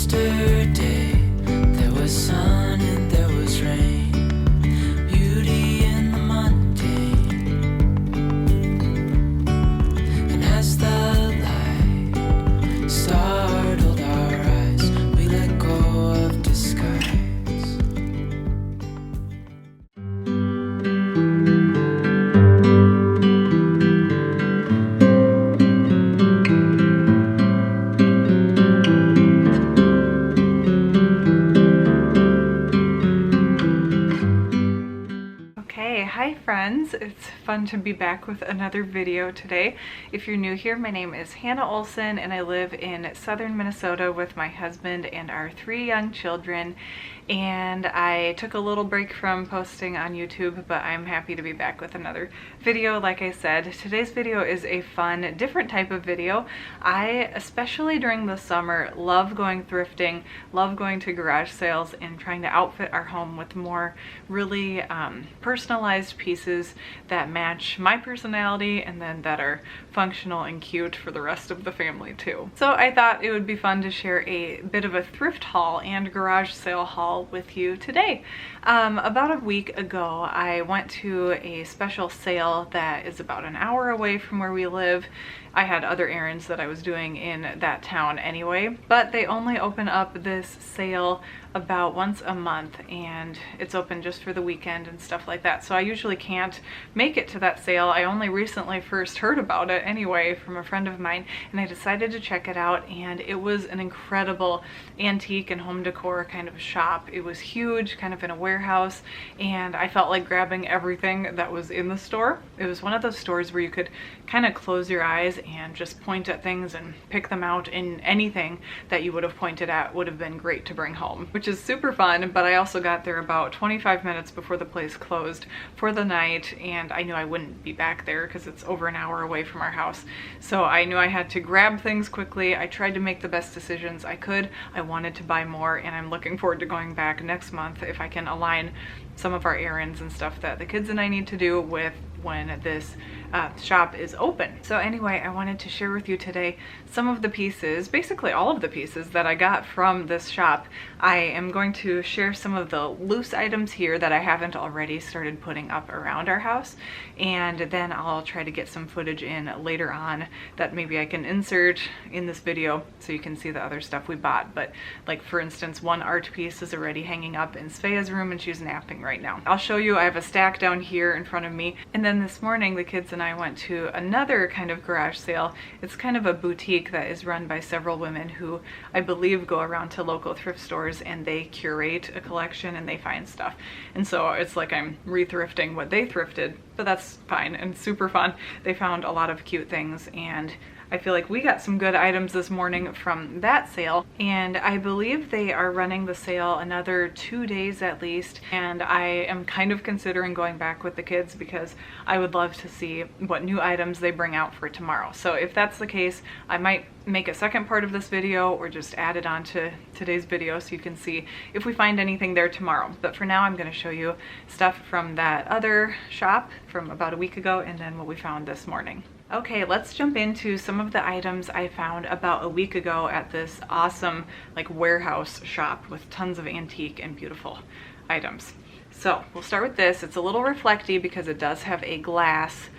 Yesterday there was sun and there was rain, beauty in the mundane. And as the light startled our eyes, we let go of disguise. Hi friends, it's fun to be back with another video today. If you're new here, my name is Hannah Olson and I live in southern Minnesota with my husband and our 3 young children. And I took a little break from posting on YouTube, but I'm happy to be back with another video. Like I said, today's video is a fun, different type of video. I, especially during the summer, love going thrifting, love going to garage sales and trying to outfit our home with more really personalized pieces that match my personality and then that are functional and cute for the rest of the family too. So I thought it would be fun to share a bit of a thrift haul and garage sale haul with you today. About a week ago, I went to a special sale that is about an hour away from where we live. I had other errands that I was doing in that town anyway, but they only open up this sale about once a month and it's open just for the weekend and stuff like that. So I usually can't make it to that sale. I only recently first heard about it anyway from a friend of mine, and I decided to check it out, and it was an incredible antique and home decor kind of shop. It was huge, kind of in a warehouse, and I felt like grabbing everything that was in the store. It was one of those stores where you could kind of close your eyes and just point at things and pick them out, and anything that you would have pointed at would have been great to bring home, which is super fun. But I also got there about 25 minutes before the place closed for the night, and I knew I wouldn't be back there because it's over an hour away from our house. So I knew I had to grab things quickly. I tried to make the best decisions I could. I wanted to buy more, and I'm looking forward to going back next month if I can align some of our errands and stuff that the kids and I need to do with when this shop is open. So anyway, I wanted to share with you today some of the pieces, basically all of the pieces that I got from this shop. I am going to share some of the loose items here that I haven't already started putting up around our house, and then I'll try to get some footage in later on that maybe I can insert in this video so you can see the other stuff we bought. But like, for instance, one art piece is already hanging up in Svea's room and she's napping right now. I'll show you. I have a stack down here in front of me, and then this morning the kids and I went to another kind of garage sale. It's kind of a boutique that is run by several women who I believe go around to local thrift stores and they curate a collection and they find stuff. And so it's like I'm re-thrifting what they thrifted, but that's fine and super fun. They found a lot of cute things, and I feel like we got some good items this morning from that sale, and I believe they are running the sale another 2 days at least, and I am kind of considering going back with the kids because I would love to see what new items they bring out for tomorrow. So if that's the case, I might make a second part of this video or just add it on to today's video so you can see if we find anything there tomorrow. But for now, I'm going to show you stuff from that other shop from about a week ago and then what we found this morning. Okay, let's jump into some of the items I found about a week ago at this awesome like warehouse shop with tons of antique and beautiful items. So we'll start with this. It's a little reflecty because it does have a glass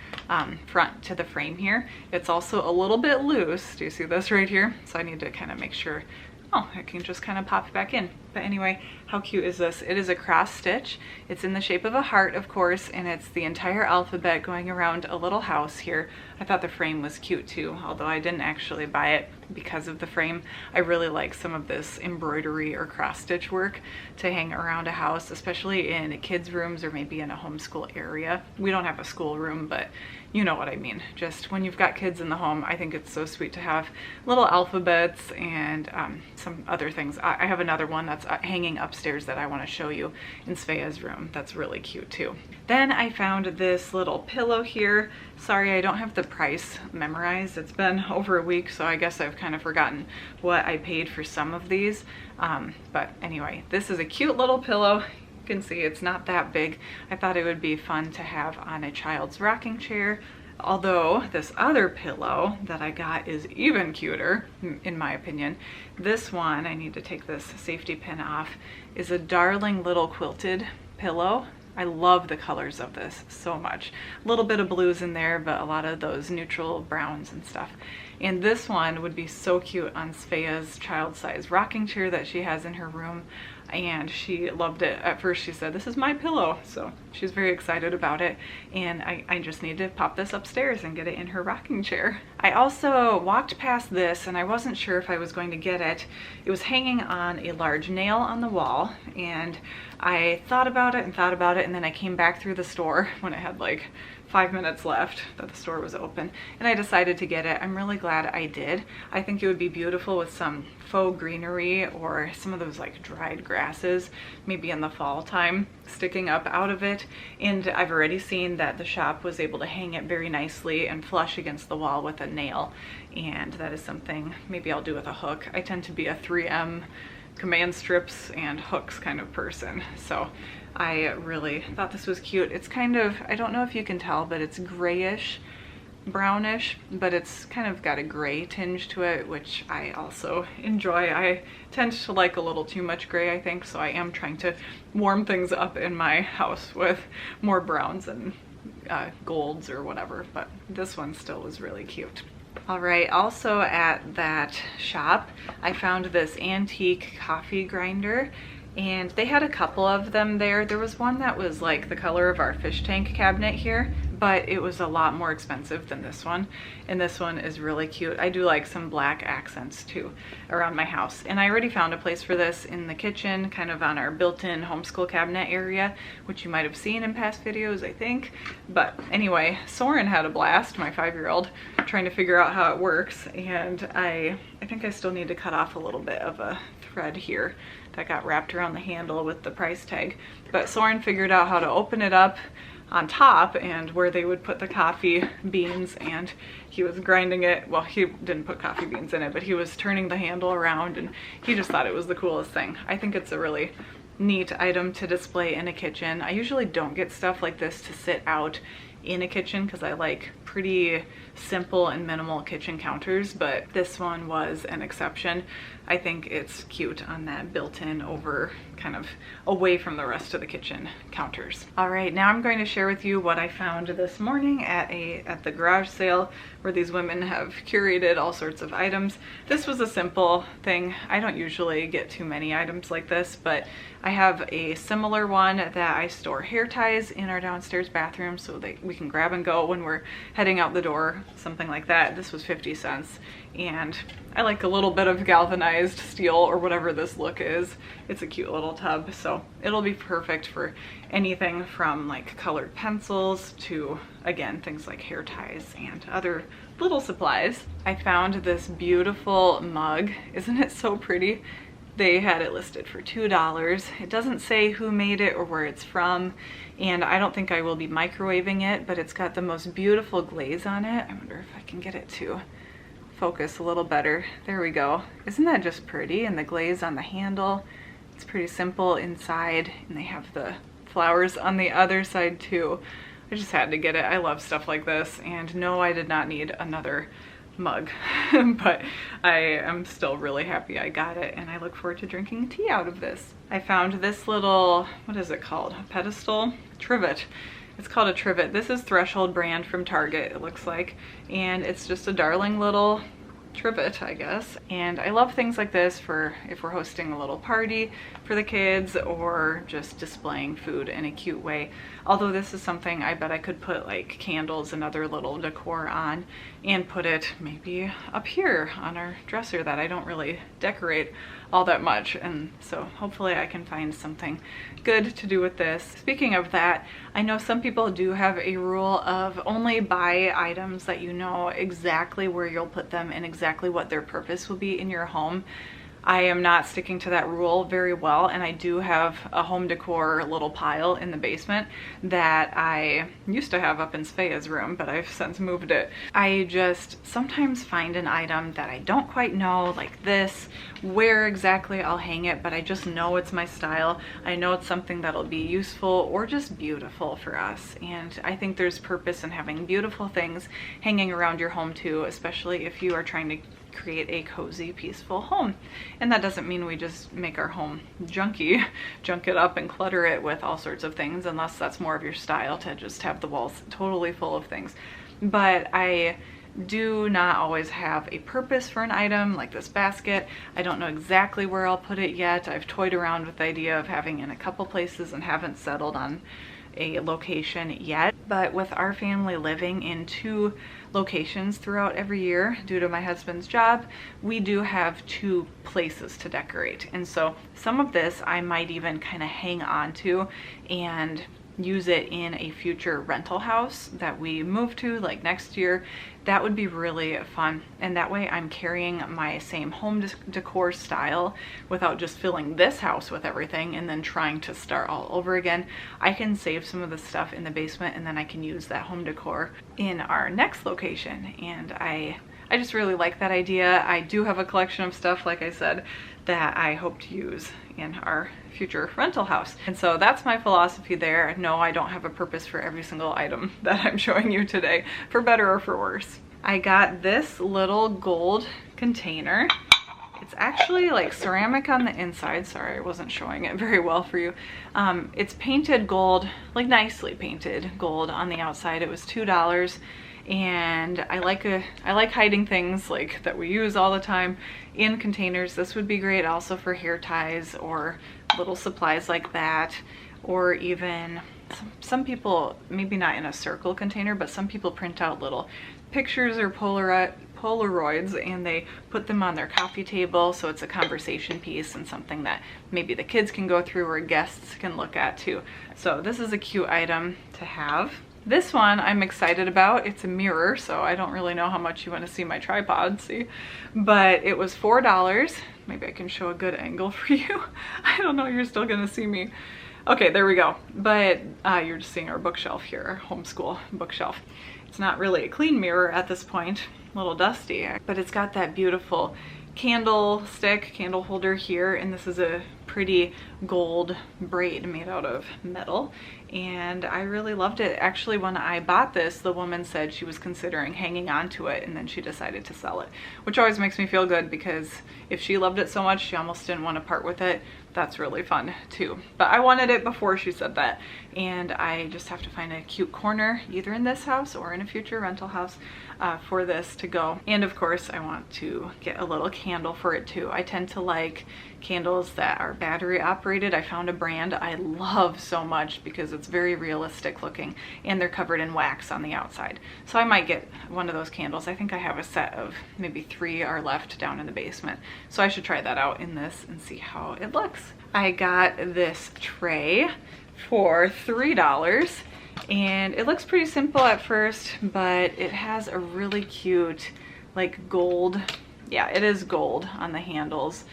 front to the frame here. It's also a little bit loose. Do you see this right here? So I need to kind of make sure, oh, it can just kind of pop back in. But anyway, how cute is this? It is a cross stitch. It's in the shape of a heart, of course, and it's the entire alphabet going around a little house here. I thought the frame was cute too, although I didn't actually buy it because of the frame. I really like some of this embroidery or cross stitch work to hang around a house, especially in kids' rooms or maybe in a homeschool area. We don't have a school room, but you know what I mean. Just when you've got kids in the home, I think it's so sweet to have little alphabets and some other things. I have another one that's hanging upstairs that I want to show you in Svea's room. That's really cute too. Then I found this little pillow here. Sorry, I don't have the price memorized. It's been over a week, so I guess I've kind of forgotten what I paid for some of these. But anyway, this is a cute little pillow. You can see it's not that big. I thought it would be fun to have on a child's rocking chair. Although this other pillow that I got is even cuter, in my opinion. This one, I need to take this safety pin off, is a darling little quilted pillow. I love the colors of this so much. A little bit of blues in there, but a lot of those neutral browns and stuff. And this one would be so cute on Svea's child-size rocking chair that she has in her room. And she loved it. At first she said, this is my pillow. So she's very excited about it. And I just need to pop this upstairs and get it in her rocking chair. I also walked past this and I wasn't sure if I was going to get it. It was hanging on a large nail on the wall. And I thought about it, and then I came back through the store when it had like 5 minutes left that the store was open, and I decided to get it. I'm really glad I did. I think it would be beautiful with some faux greenery or some of those like dried grasses, maybe in the fall time, sticking up out of it. And I've already seen that the shop was able to hang it very nicely and flush against the wall with a nail, and that is something maybe I'll do with a hook. I tend to be a 3M command strips and hooks kind of person, so I really thought this was cute. It's kind of, I don't know if you can tell, but it's grayish, brownish, but it's kind of got a gray tinge to it, which I also enjoy. I tend to like a little too much gray, I think, so I am trying to warm things up in my house with more browns and golds or whatever, but this one still was really cute. All right, also at that shop, I found this antique coffee grinder, and they had a couple of them there. There was one that was like the color of our fish tank cabinet here, but it was a lot more expensive than this one. And this one is really cute. I do like some black accents too around my house. And I already found a place for this in the kitchen, kind of on our built-in homeschool cabinet area, which you might have seen in past videos, I think. But anyway, Soren had a blast, my 5-year-old, trying to figure out how it works. And I think I still need to cut off a little bit of a thread here that got wrapped around the handle with the price tag. But Soren figured out how to open it up on top and where they would put the coffee beans, and he was grinding it. Well, he didn't put coffee beans in it, but he was turning the handle around, and he just thought it was the coolest thing. I think it's a really neat item to display in a kitchen. I usually don't get stuff like this to sit out in a kitchen because I like pretty simple and minimal kitchen counters, but this one was an exception. I think it's cute on that built-in over kind of away from the rest of the kitchen counters. All right, now I'm going to share with you what I found this morning at the garage sale where these women have curated all sorts of items. This was a simple thing. I don't usually get too many items like this, but I have a similar one that I store hair ties in our downstairs bathroom so that we can grab and go when we're heading out the door, something like that. This was 50 cents, and I like a little bit of galvanized steel or whatever this look is. It's a cute little tub, so it'll be perfect for anything from like colored pencils to, again, things like hair ties and other little supplies. I found this beautiful mug. Isn't it so pretty? They had it listed for $2. It doesn't say who made it or where it's from, and I don't think I will be microwaving it, but it's got the most beautiful glaze on it. I wonder if I can get it to focus a little better. There we go. Isn't that just pretty? And the glaze on the handle, it's pretty simple inside, and they have the flowers on the other side too. I just had to get it. I love stuff like this, and no, I did not need another mug, but I am still really happy I got it, and I look forward to drinking tea out of this. I found this little, what is it called? A pedestal? Trivet. It's called a trivet. This is Threshold brand from Target, it looks like, and it's just a darling little trivet, I guess. And I love things like this for if we're hosting a little party for the kids or just displaying food in a cute way. Although this is something I bet I could put like candles and other little decor on and put it maybe up here on our dresser that I don't really decorate all that much, and so hopefully I can find something good to do with this. Speaking of that, I know some people do have a rule of only buy items that you know exactly where you'll put them and exactly what their purpose will be in your home. I am not sticking to that rule very well, and I do have a home decor little pile in the basement that I used to have up in Svea's room, but I've since moved it. I just sometimes find an item that I don't quite know, like this, where exactly I'll hang it, but I just know it's my style. I know it's something that'll be useful or just beautiful for us, and I think there's purpose in having beautiful things hanging around your home too, especially if you are trying to create a cozy, peaceful home. And that doesn't mean we just make our home junky, junk it up and clutter it with all sorts of things, unless that's more of your style, to just have the walls totally full of things. But I do not always have a purpose for an item like this basket. I don't know exactly where I'll put it yet. I've toyed around with the idea of having it in a couple places and haven't settled on a location yet. But with our family living in 2 locations throughout every year due to my husband's job, we do have 2 places to decorate. And so some of this I might even kind of hang on to and use it in a future rental house that we move to, like next year. That would be really fun, and that way I'm carrying my same home decor style without just filling this house with everything and then trying to start all over again. I can save some of the stuff in the basement, and then I can use that home decor in our next location, and I just really like that idea. I do have a collection of stuff, like I said, that I hope to use in our future rental house. And so that's my philosophy there. No, I don't have a purpose for every single item that I'm showing you today, for better or for worse. I got this little gold container. It's actually like ceramic on the inside. Sorry, I wasn't showing it very well for you. It's painted gold, like nicely painted gold on the outside. It was $2. And I like hiding things like that we use all the time in containers. This would be great also for hair ties or little supplies like that, or even some people, maybe not in a circle container, but some people print out little pictures or Polaroids and they put them on their coffee table, so it's a conversation piece and something that maybe the kids can go through or guests can look at too. So this is a cute item to have. This one I'm excited about. It's a mirror, so I don't really know how much you want to see my tripod, see? But it was $4. Maybe I can show a good angle for you. I don't know, you're still gonna see me. Okay, there we go. But you're just seeing our bookshelf here, our homeschool bookshelf. It's not really a clean mirror at this point, a little dusty, but it's got that beautiful candle holder here, and this is a pretty gold braid made out of metal, and I really loved it. Actually, when I bought this, the woman said she was considering hanging on to it, and then she decided to sell it, which always makes me feel good, because if she loved it so much she almost didn't want to part with it. That's really fun too. But I wanted it before she said that, and I just have to find a cute corner either in this house or in a future rental house for this to go. And of course I want to get a little candle for it too. I tend to like candles that are battery operated. I found a brand I love so much because it's very realistic looking and they're covered in wax on the outside. So I might get one of those candles. I think I have a set of maybe 3 are left down in the basement. So I should try that out in this and see how it looks. I got this tray for $3. And it looks pretty simple at first, but it has a really cute like gold, yeah, it is gold on the handles,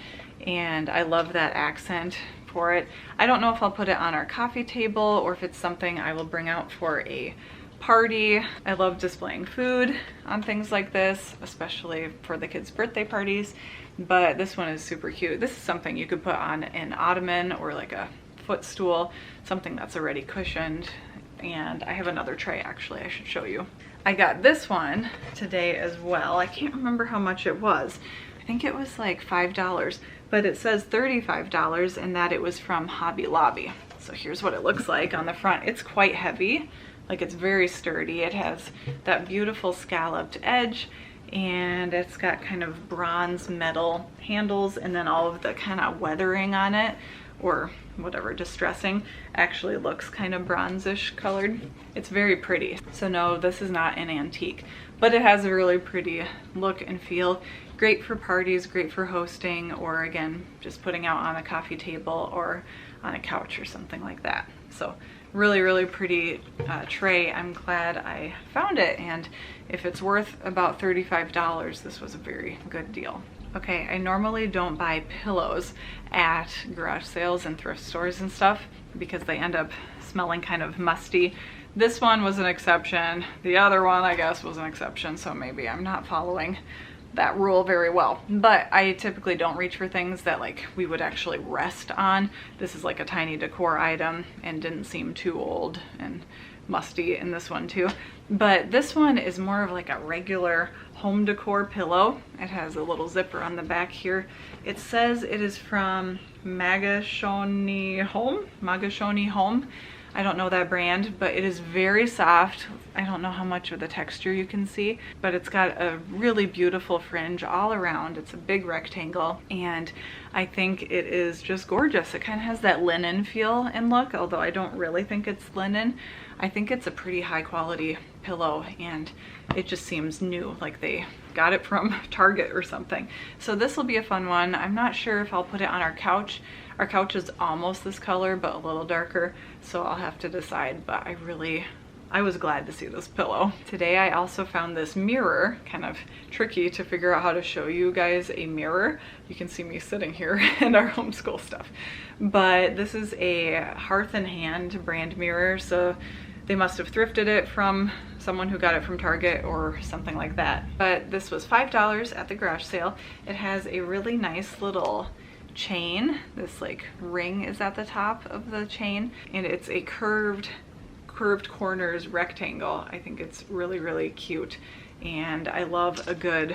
and I love that accent for it. I don't know if I'll put it on our coffee table or if it's something I will bring out for a party. I love displaying food on things like this, especially for the kids' birthday parties, but this one is super cute. This is something you could put on an ottoman or like a footstool, something that's already cushioned. And I have another tray, actually, I should show you. I got this one today as well. I can't remember how much it was. I think it was like $5, but it says $35 and that it was from Hobby Lobby. So here's what it looks like on the front. It's quite heavy, like it's very sturdy. It has that beautiful scalloped edge, and it's got kind of bronze metal handles, and then all of the kind of weathering on it, or whatever, distressing, actually looks kind of bronzish colored. It's very pretty. So no, this is not an antique, but it has a really pretty look and feel. Great for parties, great for hosting, or again, just putting out on a coffee table or on a couch or something like that. So really, really pretty tray. I'm glad I found it, and if it's worth about $35, this was a very good deal. Okay, I normally don't buy pillows at garage sales and thrift stores and stuff because they end up smelling kind of musty. This one was an exception. The other one, I guess, was an exception, so maybe I'm not following that rule very well. But I typically don't reach for things that like we would actually rest on. This is like a tiny decor item and didn't seem too old and musty in this one too. But this one is more of like a regular home decor pillow. It has a little zipper on the back here. It says it is from Magashoni Home. I don't know that brand, but it is very soft. I don't know how much of the texture you can see, but it's got a really beautiful fringe all around. It's a big rectangle, and I think it is just gorgeous. It kind of has that linen feel and look, although I don't really think it's linen. I think it's a pretty high quality pillow, and it just seems new, like they got it from Target or something. So this will be a fun one. I'm not sure if I'll put it on our couch. Our couch is almost this color, but a little darker, so I'll have to decide. But I was glad to see this pillow. Today I also found this mirror, kind of tricky to figure out how to show you guys a mirror. You can see me sitting here and our homeschool stuff. But this is a Hearth and Hand brand mirror, so they must have thrifted it from someone who got it from Target or something like that. But this was $5 at the garage sale. It has a really nice little chain. This like ring is at the top of the chain, and it's a curved corners rectangle. I think it's really, really cute, and I love a good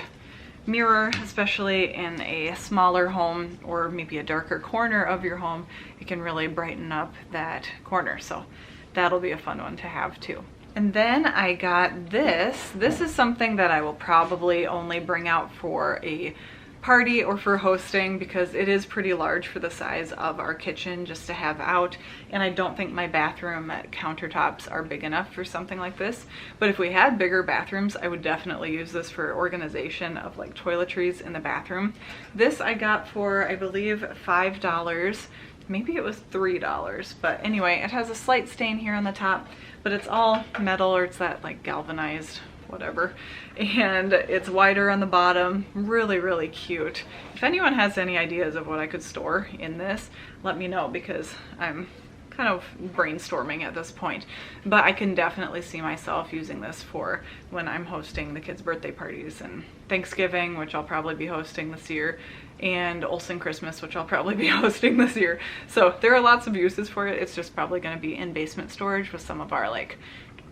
mirror, especially in a smaller home or maybe a darker corner of your home. It can really brighten up that corner, so that'll be a fun one to have too. And then I got this. This is something that I will probably only bring out for a party or for hosting, because it is pretty large for the size of our kitchen just to have out, and I don't think my bathroom countertops are big enough for something like this. But if we had bigger bathrooms, I would definitely use this for organization of like toiletries in the bathroom. This I got for, I believe, $5. Maybe it was $3, but anyway, it has a slight stain here on the top, but it's all metal, or it's that like galvanized whatever, and it's wider on the bottom. Really, really cute. If anyone has any ideas of what I could store in this, let me know, because I'm kind of brainstorming at this point. But I can definitely see myself using this for when I'm hosting the kids' birthday parties and Thanksgiving, which I'll probably be hosting this year, and Olsen Christmas, which I'll probably be hosting this year. So there are lots of uses for it. It's just probably going to be in basement storage with some of our like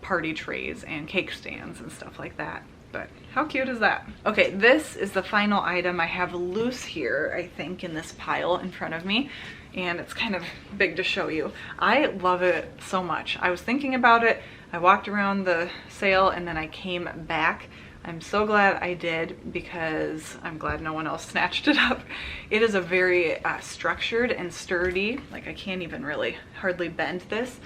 party trays and cake stands and stuff like that. But how cute is that? Okay, this is the final item I have loose here, I think, in this pile in front of me, and it's kind of big to show you. I love it so much. I was thinking about it, I walked around the sale, and then I came back. I'm so glad I did, because I'm glad no one else snatched it up. It is a very structured and sturdy, like I can't even really hardly bend this.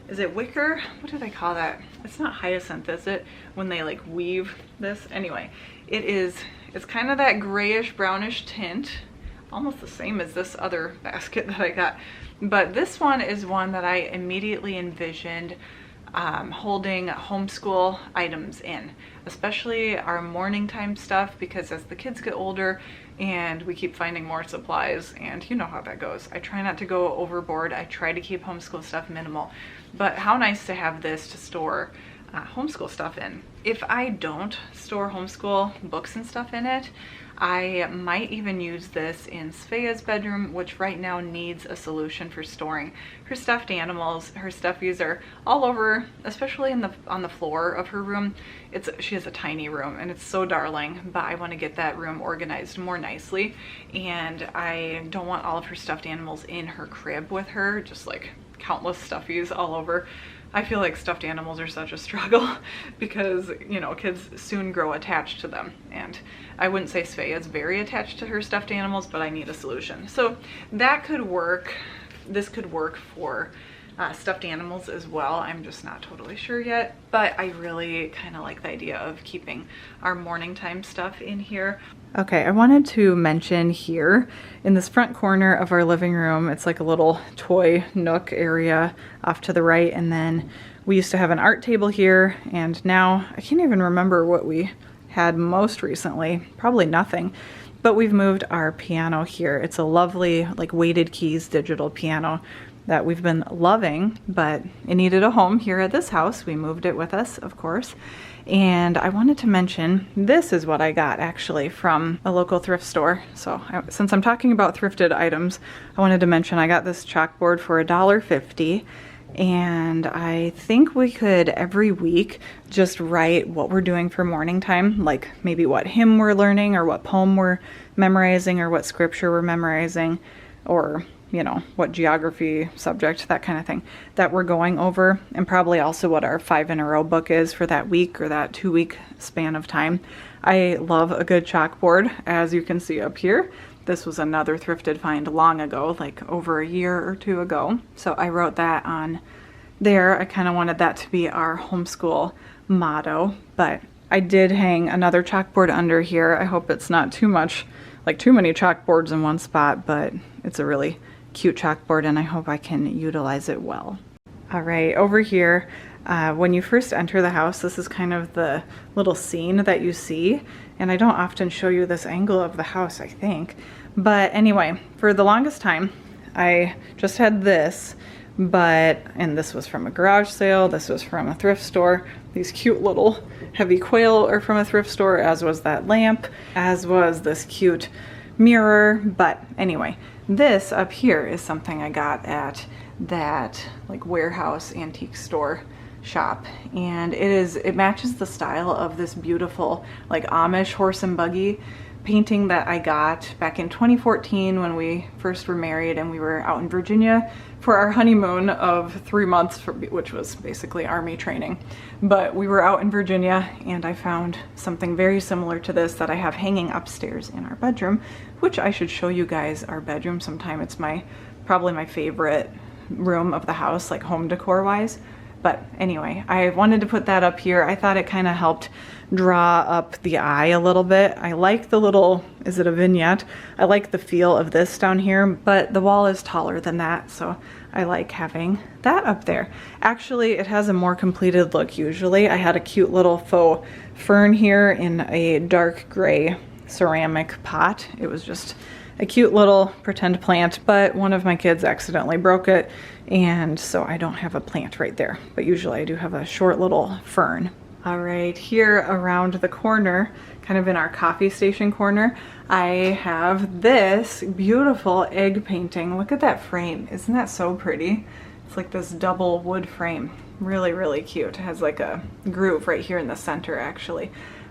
Is it wicker? What do they call that? It's not hyacinth, is it? When they like weave this? Anyway, it's kind of that grayish brownish tint, almost the same as this other basket that I got. But this one is one that I immediately envisioned holding homeschool items in, especially our morning time stuff, because as the kids get older and we keep finding more supplies, and you know how that goes. I try not to go overboard. I try to keep homeschool stuff minimal, but how nice to have this to store homeschool stuff in. If I don't store homeschool books and stuff in it, I might even use this in Svea's bedroom, which right now needs a solution for storing her stuffed animals. Her stuffies are all over, especially on the floor of her room. She has a tiny room, and it's so darling, but I want to get that room organized more nicely, and I don't want all of her stuffed animals in her crib with her, just like countless stuffies all over. I feel like stuffed animals are such a struggle because, you know, kids soon grow attached to them, and I wouldn't say Svea is very attached to her stuffed animals, but I need a solution. So that could work. This could work for stuffed animals as well. I'm just not totally sure yet, but I really kind of like the idea of keeping our morning time stuff in here. Okay, I wanted to mention here in this front corner of our living room, it's like a little toy nook area off to the right, and then we used to have an art table here, and now I can't even remember what we had most recently, probably nothing. but we've moved our piano here. It's a lovely, like, weighted keys digital piano that we've been loving, but it needed a home here at this house. We moved it with us, of course. And I wanted to mention, this is what I got actually from a local thrift store. So since I'm talking about thrifted items, I wanted to mention I got this chalkboard for $1.50. And I think we could every week just write what we're doing for morning time, like maybe what hymn we're learning or what poem we're memorizing or what scripture we're memorizing, or you know, what geography subject, that kind of thing, that we're going over, and probably also what our 5 in a row book is for that week or that 2-week span of time. I love a good chalkboard, as you can see up here. This was another thrifted find long ago, like over a year or 2 ago. So I wrote that on there. I kind of wanted that to be our homeschool motto, but I did hang another chalkboard under here. I hope it's not too much, like too many chalkboards in one spot, but it's a really cute chalkboard and I hope I can utilize it well. All right, over here, when you first enter the house, this is kind of the little scene that you see, and I don't often show you this angle of the house, I think. But anyway, for the longest time, I just had this, and this was from a garage sale, this was from a thrift store. These cute little heavy quail are from a thrift store, as was that lamp, as was this cute mirror. But anyway, this up here is something I got at that like warehouse antique store shop, and it matches the style of this beautiful like Amish horse and buggy painting that I got back in 2014 when we first were married and we were out in Virginia for our honeymoon of 3 months, which was basically army training. But we were out in Virginia and I found something very similar to this that I have hanging upstairs in our bedroom, which I should show you guys our bedroom sometime. It's probably my favorite room of the house, like home decor wise. But anyway, I wanted to put that up here. I thought it kind of helped draw up the eye a little bit. I like the little, is it a vignette? I like the feel of this down here, but the wall is taller than that, so I like having that up there. Actually, it has a more completed look usually. I had a cute little faux fern here in a dark gray ceramic pot. It was just a cute little pretend plant, but one of my kids accidentally broke it, and so I don't have a plant right there, but usually I do have a short little fern. All right, here around the corner, kind of in our coffee station corner, I have this beautiful egg painting. Look at that frame. Isn't that so pretty? It's like this double wood frame. Really, really cute. It has like a groove right here in the center, actually.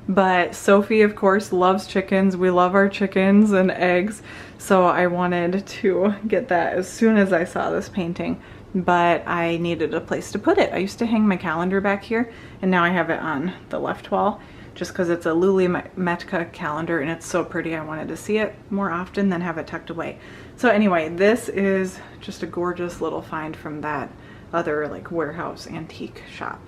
But Sophie, of course, loves chickens. We love our chickens and eggs. So I wanted to get that as soon as I saw this painting, but I needed a place to put it. I used to hang my calendar back here, and now I have it on the left wall just because it's a Luli Metka calendar and it's so pretty. I wanted to see it more often than have it tucked away. So anyway, this is just a gorgeous little find from that other like warehouse antique shop.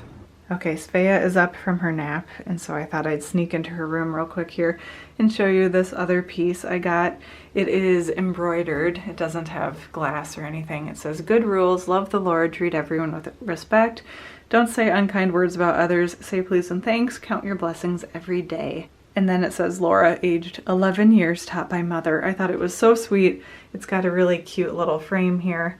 Okay, Svea is up from her nap, and so I thought I'd sneak into her room real quick here and show you this other piece I got. It is embroidered. It doesn't have glass or anything. It says, "Good rules, love the Lord, treat everyone with respect. Don't say unkind words about others, say please and thanks, count your blessings every day." And then it says, "Laura, aged 11 years, taught by mother." I thought it was so sweet. It's got a really cute little frame here.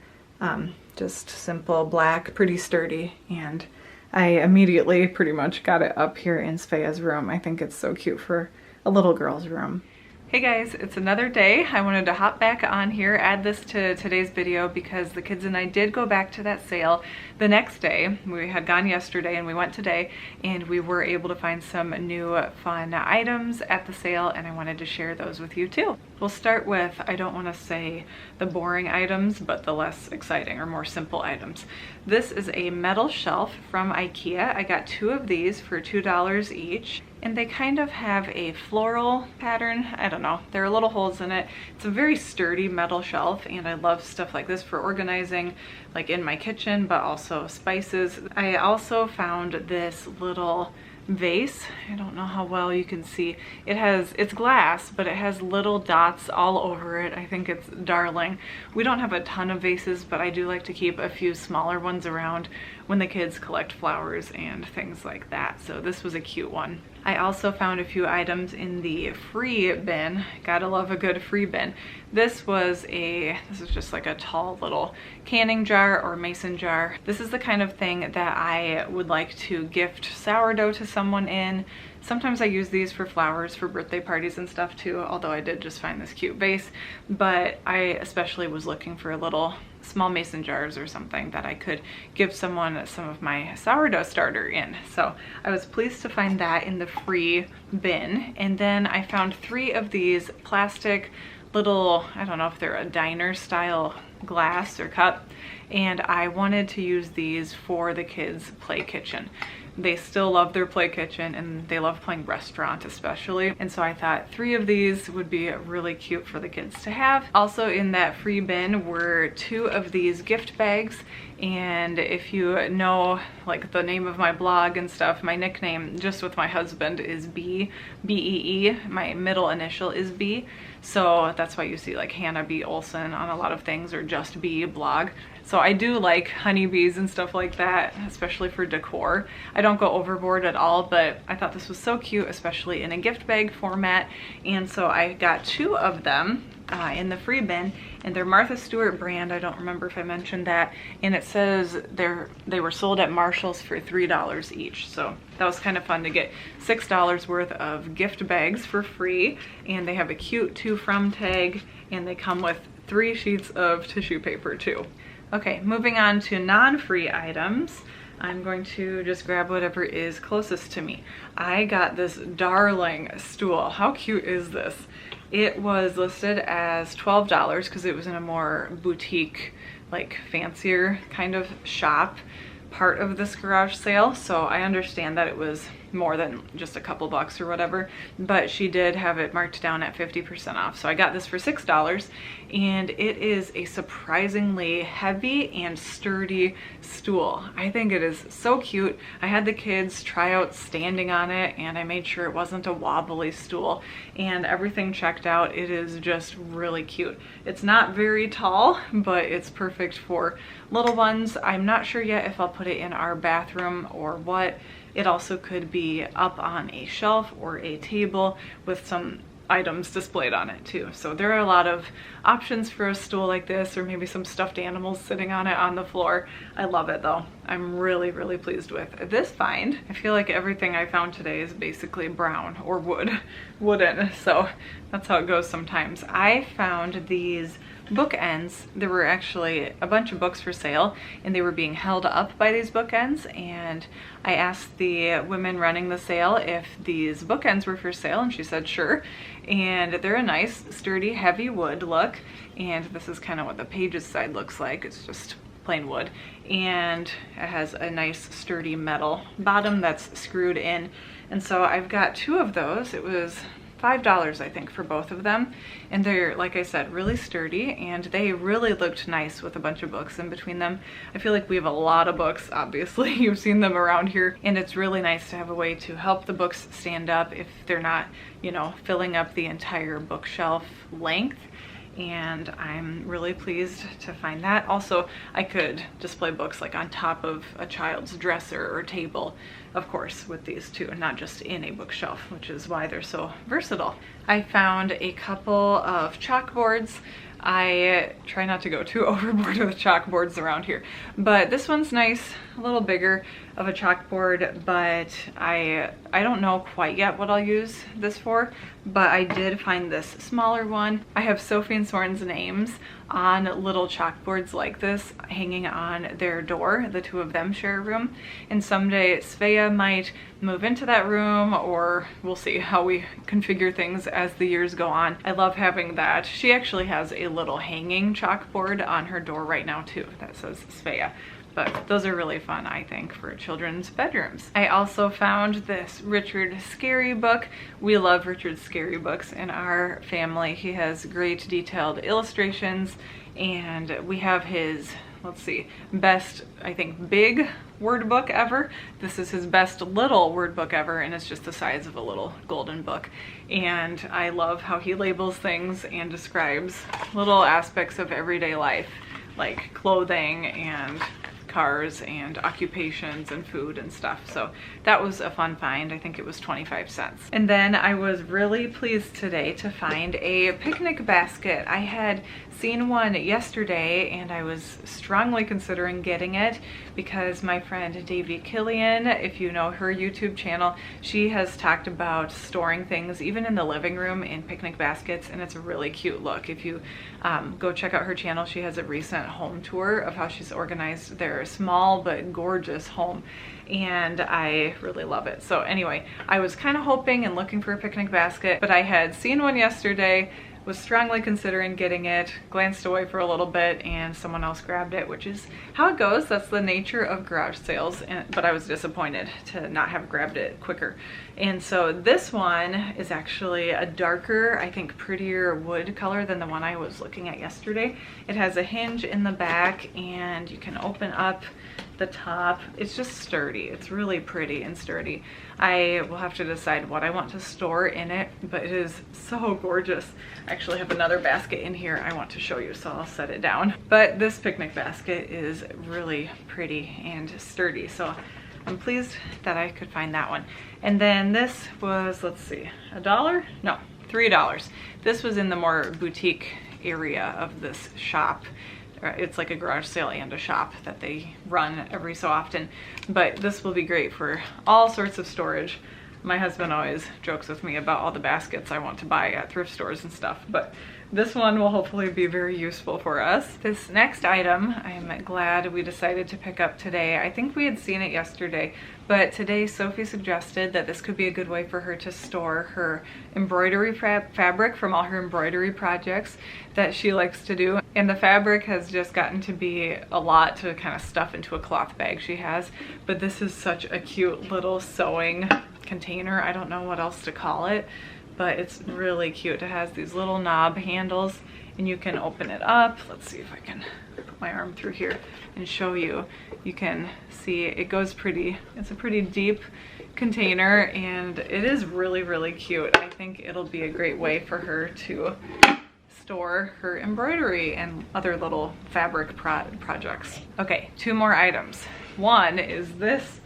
Just simple black, pretty sturdy, and I immediately pretty much got it up here in Svea's room. I think it's so cute for a little girl's room. Hey guys, it's another day. I wanted to hop back on here, add this to today's video because the kids and I did go back to that sale the next day. We had gone yesterday and we went today, and we were able to find some new fun items at the sale, and I wanted to share those with you too. We'll start with, I don't want to say the boring items, but the less exciting or more simple items. This is a metal shelf from IKEA. I got 2 of these for $2 each. And they kind of have a floral pattern. I don't know, there are little holes in it. It's a very sturdy metal shelf, and I love stuff like this for organizing, like in my kitchen, but also spices. I also found this little vase. I don't know how well you can see. It's glass, but it has little dots all over it. I think it's darling. We don't have a ton of vases, but I do like to keep a few smaller ones around when the kids collect flowers and things like that. So this was a cute one. I also found a few items in the free bin. Gotta love a good free bin. This is just like a tall little canning jar or mason jar. This is the kind of thing that I would like to gift sourdough to someone in. Sometimes I use these for flowers for birthday parties and stuff too, although I did just find this cute vase. But I especially was looking for little small mason jars or something that I could give someone some of my sourdough starter in. So I was pleased to find that in the free bin. And then I found 3 of these plastic little, I don't know if they're a diner style glass or cup, and I wanted to use these for the kids' play kitchen. They still love their play kitchen and they love playing restaurant especially. And so I thought 3 of these would be really cute for the kids to have. Also in that free bin were 2 of these gift bags. And if you know like the name of my blog and stuff, my nickname just with my husband is B, B-E-E. My middle initial is B. So that's why you see like Hannah B. Olsen on a lot of things, or just B blog. So I do like honeybees and stuff like that, especially for decor. I don't go overboard at all, but I thought this was so cute, especially in a gift bag format. And so I got 2 of them in the free bin, and they're Martha Stewart brand. I don't remember if I mentioned that. And it says they were sold at Marshall's for $3 each. So that was kind of fun to get $6 worth of gift bags for free. And they have a cute to from tag, and they come with 3 sheets of tissue paper too. Okay, moving on to non-free items. I'm going to just grab whatever is closest to me. I got this darling stool. How cute is this? It was listed as $12 because it was in a more boutique, like fancier kind of shop, part of this garage sale. So I understand that it was more than just a couple bucks or whatever, but she did have it marked down at 50% off. So I got this for $6, and it is a surprisingly heavy and sturdy stool. I think it is so cute. I had the kids try out standing on it, and I made sure it wasn't a wobbly stool, and everything checked out. It is just really cute. It's not very tall, but it's perfect for little ones. I'm not sure yet if I'll put it in our bathroom or what. It also could be up on a shelf or a table with some items displayed on it too. So there are a lot of options for a stool like this, or maybe some stuffed animals sitting on it on the floor. I love it though. I'm really, really pleased with this find. I feel like everything I found today is basically brown or wooden. So that's how it goes sometimes. I found these bookends. There were actually a bunch of books for sale, and they were being held up by these bookends, and I asked the women running the sale if these bookends were for sale, and she said sure. And they're a nice sturdy heavy wood look, and this is kind of what the pages side looks like. It's just plain wood, and it has a nice sturdy metal bottom that's screwed in. And so I've got 2 of those. It was $5 I think for both of them, and they're, like I said, really sturdy, and they really looked nice with a bunch of books in between them. I feel like we have a lot of books, obviously. You've seen them around here, and it's really nice to have a way to help the books stand up if they're not, you know, filling up the entire bookshelf length. And I'm really pleased to find that. Also, I could display books like on top of a child's dresser or table, of course, with these too, not just in a bookshelf, which is why they're so versatile. I found a couple of chalkboards. I try not to go too overboard with chalkboards around here, but this one's nice, a little bigger of a chalkboard, but I don't know quite yet what I'll use this for, but I did find this smaller one. I have Sophie and Soren's names on little chalkboards like this hanging on their door. The 2 of them share a room, and someday Svea might move into that room, or we'll see how we configure things as the years go on. I love having that. She actually has a little hanging chalkboard on her door right now too that says Svea. But those are really fun, I think, for children's bedrooms. I also found this Richard Scarry book. We love Richard Scarry books in our family. He has great detailed illustrations, and we have his, let's see, best, I think, big word book ever. This is his best little word book ever, and it's just the size of a little golden book. And I love how he labels things and describes little aspects of everyday life, like clothing and cars and occupations and food and stuff. So that was a fun find. I think it was 25 cents. And then I was really pleased today to find a picnic basket. I had seen one yesterday and I was strongly considering getting it because my friend Davy Killian, if you know her YouTube channel, she has talked about storing things even in the living room in picnic baskets, and it's a really cute look. If you go check out her channel, she has a recent home tour of how she's organized their small but gorgeous home, and I really love it. So anyway, I was kind of hoping and looking for a picnic basket, but I had seen one yesterday, was strongly considering getting it, glanced away for a little bit, and someone else grabbed it, which is how it goes. That's the nature of garage sales, but I was disappointed to not have grabbed it quicker. And so this one is actually a darker, I think prettier wood color than the one I was looking at yesterday. It has a hinge in the back and you can open up the top. It's just sturdy. It's really pretty and sturdy. I will have to decide what I want to store in it, but it is so gorgeous. I actually have another basket in here I want to show you, so I'll set it down. But this picnic basket is really pretty and sturdy, so I'm pleased that I could find that one. And then this was, let's see, $1? No, $3. This was in the more boutique area of this shop. It's like a garage sale and a shop that they run every so often, but this will be great for all sorts of storage. My husband always jokes with me about all the baskets I want to buy at thrift stores and stuff, but this one will hopefully be very useful for us. This next item, I'm glad we decided to pick up today. I think we had seen it yesterday, but today Sophie suggested that this could be a good way for her to store her embroidery fabric from all her embroidery projects that she likes to do. And the fabric has just gotten to be a lot to kind of stuff into a cloth bag she has, but this is such a cute little sewing container. I don't know what else to call it, but it's really cute. It has these little knob handles and you can open it up. Let's see if I can put my arm through here and show you. You can see it goes pretty, it's a pretty deep container and it is really, really cute. I think it'll be a great way for her to store her embroidery and other little fabric projects. Okay, 2 more items. One is this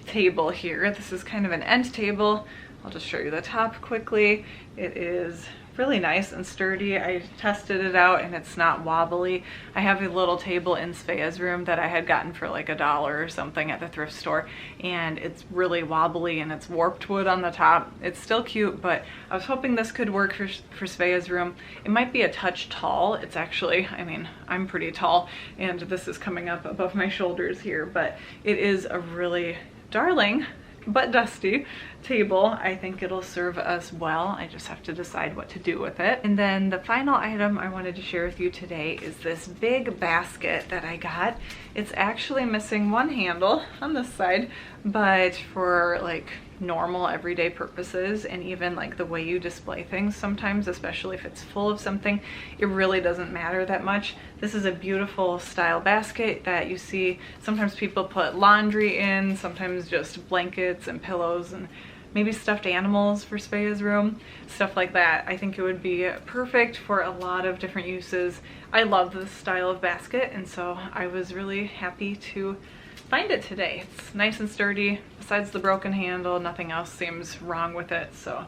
table here. This is kind of an end table. I'll just show you the top quickly. It is really nice and sturdy. I tested it out and it's not wobbly. I have a little table in Svea's room that I had gotten for like $1 or something at the thrift store, and it's really wobbly and it's warped wood on the top. It's still cute, but I was hoping this could work for Svea's room. It might be a touch tall. It's actually, I mean, I'm pretty tall and this is coming up above my shoulders here, but it is a really darling but dusty table. I think it'll serve us well. I just have to decide what to do with it. And then the final item I wanted to share with you today is this big basket that I got. It's actually missing one handle on this side, but for like normal everyday purposes and even like the way you display things sometimes, especially if it's full of something, it really doesn't matter that much. This is a beautiful style basket that you see sometimes people put laundry in, sometimes just blankets and pillows and maybe stuffed animals for Svea's room, stuff like that. I think it would be perfect for a lot of different uses. I love this style of basket, and so I was really happy to find it today. It's nice and sturdy. Besides the broken handle, nothing else seems wrong with it, so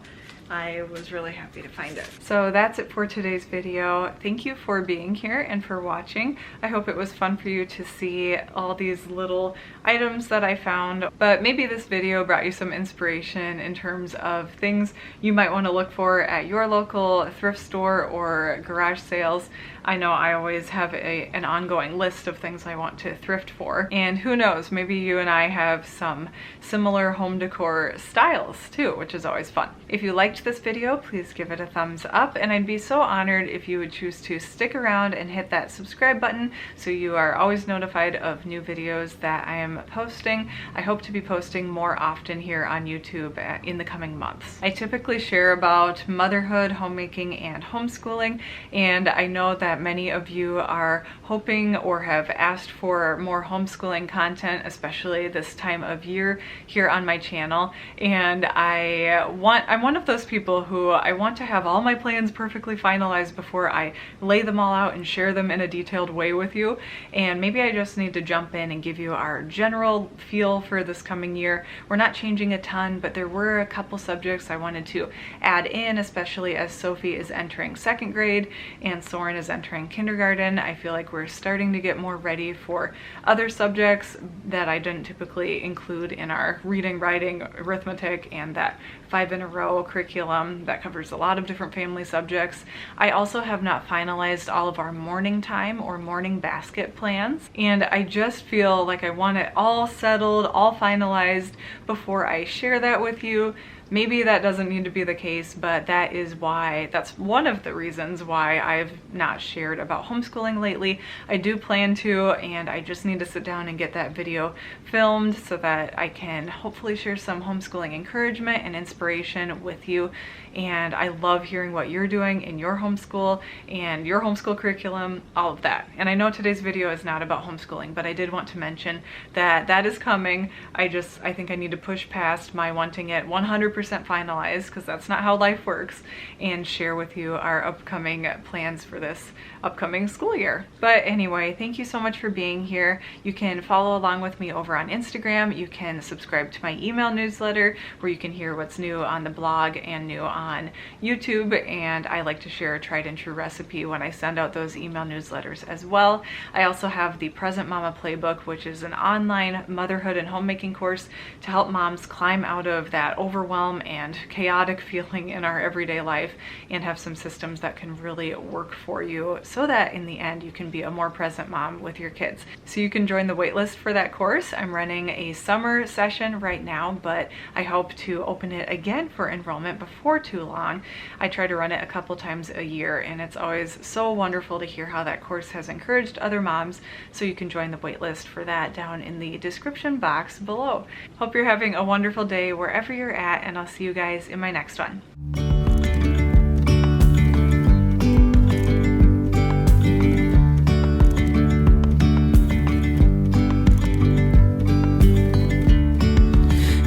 I was really happy to find it. So that's it for today's video. Thank you for being here and for watching. I hope it was fun for you to see all these little items that I found, but maybe this video brought you some inspiration in terms of things you might want to look for at your local thrift store or garage sales. I know I always have an ongoing list of things I want to thrift for, and who knows, maybe you and I have some similar home decor styles too, which is always fun. If you liked this video, please give it a thumbs up, and I'd be so honored if you would choose to stick around and hit that subscribe button so you are always notified of new videos that I am posting. I hope to be posting more often here on YouTube in the coming months. I typically share about motherhood, homemaking, and homeschooling, and I know that many of you are hoping or have asked for more homeschooling content, especially this time of year here on my channel, and I'm one of those those people who I want to have all my plans perfectly finalized before I lay them all out and share them in a detailed way with you. And maybe I just need to jump in and give you our general feel for this coming year. We're not changing a ton, but there were a couple subjects I wanted to add in, especially as Sophie is entering 2nd grade and Soren is entering kindergarten. I feel like we're starting to get more ready for other subjects that I didn't typically include in our reading, writing, arithmetic, and that 5-in-a-row curriculum that covers a lot of different family subjects. I also have not finalized all of our morning time or morning basket plans, and I just feel like I want it all settled, all finalized before I share that with you. Maybe that doesn't need to be the case, but that's one of the reasons why I've not shared about homeschooling lately. I do plan to, and I just need to sit down and get that video filmed so that I can hopefully share some homeschooling encouragement and inspiration with you. And I love hearing what you're doing in your homeschool and your homeschool curriculum, all of that. And I know today's video is not about homeschooling, but I did want to mention that that is coming. I think I need to push past my wanting it 100% finalized, because that's not how life works, and share with you our upcoming plans for this upcoming school year. But anyway, thank you so much for being here. You can follow along with me over on Instagram. You can subscribe to my email newsletter where you can hear what's new on the blog and new on YouTube, and I like to share a tried and true recipe when I send out those email newsletters as well. I also have the Present Mama Playbook, which is an online motherhood and homemaking course to help moms climb out of that overwhelm and chaotic feeling in our everyday life and have some systems that can really work for you so that in the end you can be a more present mom with your kids. So you can join the waitlist for that course. I'm running a summer session right now, but I hope to open it again for enrollment before too long. I try to run it a couple times a year, and it's always so wonderful to hear how that course has encouraged other moms. So you can join the waitlist for that down in the description box below. Hope you're having a wonderful day wherever you're at, and I'll see you guys in my next one.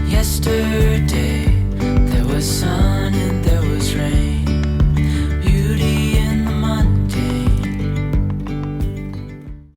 Yesterday there was sun